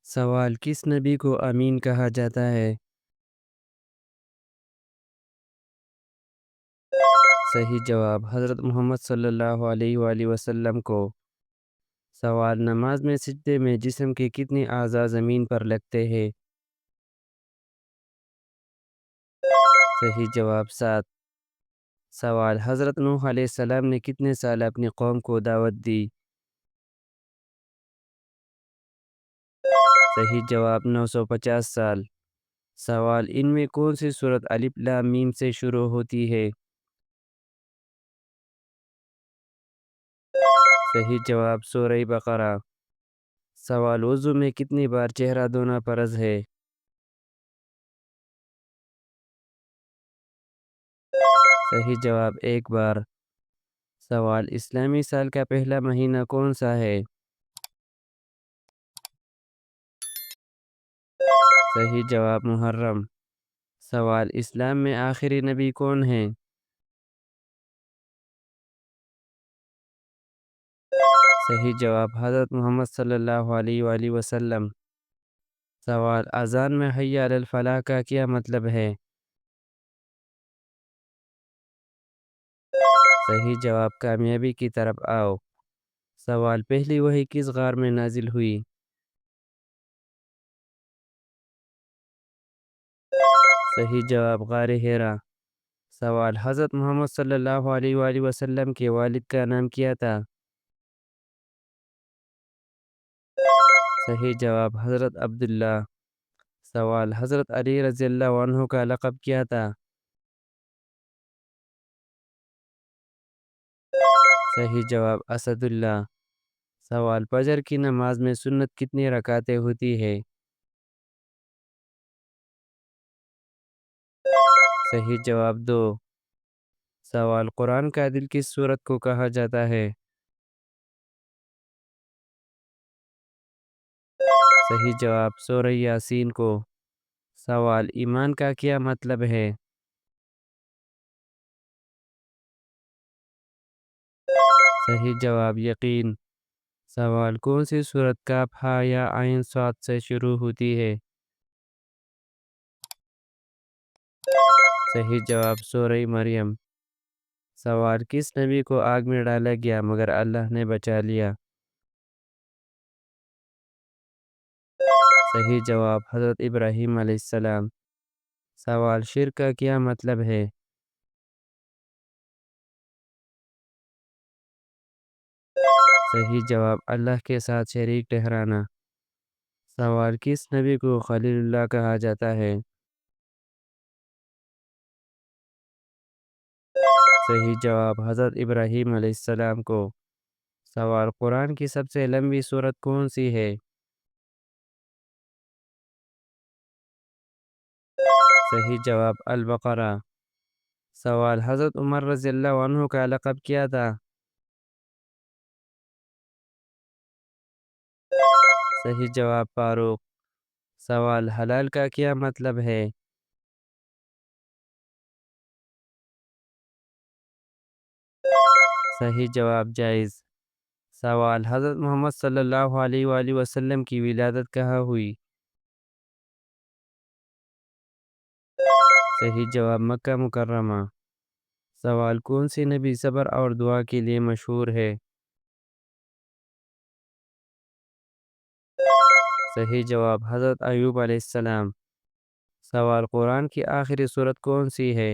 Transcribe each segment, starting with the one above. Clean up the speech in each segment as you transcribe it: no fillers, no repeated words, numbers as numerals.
سوال: کس نبی کو امین کہا جاتا ہے؟ صحیح جواب: حضرت محمد صلی اللہ علیہ وآلہ وسلم کو۔ سوال: نماز میں سجدے میں جسم کے کتنے اعضاء زمین پر لگتے ہیں؟ صحیح جواب: 7۔ سوال: حضرت نوح علیہ السلام نے کتنے سال اپنی قوم کو دعوت دی؟ صحیح جواب: 950 سال۔ سوال: ان میں کون سی سورت الف لام میم سے شروع ہوتی ہے؟ صحیح جواب: سورہ بقرہ۔ سوال: وضو میں کتنی بار چہرہ دھونا فرض ہے؟ صحیح جواب: ایک بار۔ سوال: اسلامی سال کا پہلا مہینہ کون سا ہے؟ صحیح جواب: محرم۔ سوال: اسلام میں آخری نبی کون ہیں؟ صحیح جواب: حضرت محمد صلی اللہ علیہ وآلہ وسلم۔ سوال: اذان میں حی علی الفلاح کا کیا مطلب ہے؟ صحیح جواب: کامیابی کی طرف آؤ۔ سوال: پہلی وحی کس غار میں نازل ہوئی؟ صحیح جواب: غار حرا۔ سوال: حضرت محمد صلی اللہ علیہ وآلہ وسلم کے والد کا نام کیا تھا؟ صحیح جواب: حضرت عبداللہ۔ سوال: حضرت علی رضی اللہ عنہ کا لقب کیا تھا؟ صحیح جواب: اسد اللہ۔ سوال: فجر کی نماز میں سنت کتنی رکعتیں ہوتی ہے؟ صحیح جواب: 2۔ سوال: قرآن کا دل کس سورت کو کہا جاتا ہے؟ صحیح جواب: سورہ یاسین کو۔ سوال: ایمان کا کیا مطلب ہے؟ صحیح جواب: یقین۔ سوال: کون سی سورت کاف ہا یا عین صاد سے شروع ہوتی ہے؟ صحیح جواب: سورہ مریم۔ سوال: کس نبی کو آگ میں ڈالا گیا مگر اللہ نے بچا لیا؟ صحیح جواب: حضرت ابراہیم علیہ السلام۔ سوال: شرک کا کیا مطلب ہے؟ صحیح جواب: اللہ کے ساتھ شریک ٹھہرانا۔ سوال: کس نبی کو خلیل اللہ کہا جاتا ہے؟ صحیح جواب: حضرت ابراہیم علیہ السلام کو۔ سوال: قرآن کی سب سے لمبی سورت کون سی ہے؟ صحیح جواب: البقرہ۔ سوال: حضرت عمر رضی اللہ عنہ کا لقب کیا تھا؟ صحیح جواب: فاروق۔ سوال: حلال کا کیا مطلب ہے؟ صحیح جواب: جائز۔ سوال: حضرت محمد صلی اللہ علیہ وآلہ وسلم کی ولادت کہاں ہوئی؟ صحیح جواب: مکہ مکرمہ۔ سوال: کون سی نبی صبر اور دعا کے لیے مشہور ہے؟ صحیح جواب: حضرت ایوب علیہ السلام۔ سوال: قرآن کی آخری سورت کون سی ہے؟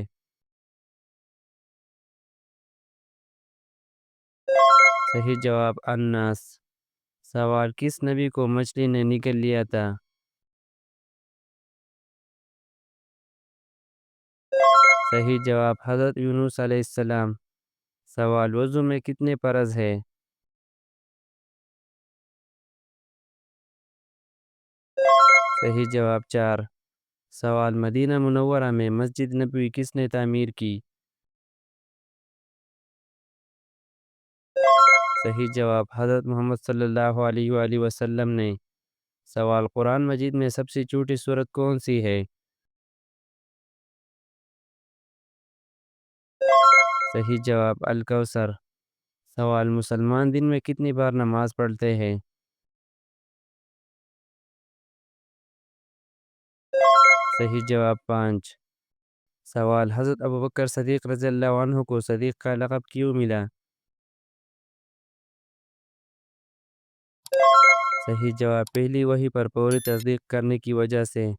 صحیح جواب: الناس۔ سوال: کس نبی کو مچھلی نے نگل لیا تھا؟ صحیح جواب: حضرت یونس علیہ السلام۔ سوال: وضو میں کتنے فرض ہے؟ صحیح جواب: 4۔ سوال: مدینہ منورہ میں مسجد نبوی کس نے تعمیر کی؟ صحیح جواب: حضرت محمد صلی اللہ علیہ وآلہ وسلم نے۔ سوال: قرآن مجید میں سب سے چھوٹی سورت کون سی ہے؟ صحیح جواب: الکوثر۔ سوال: مسلمان دن میں کتنی بار نماز پڑھتے ہیں؟ صحیح جواب 5۔ سوال، حضرت ابوبکر صدیق رضی اللہ عنہ کو صدیق کا لقب کیوں ملا؟ صحیح جواب، پہلی وحی پر پوری تصدیق کرنے کی وجہ سے۔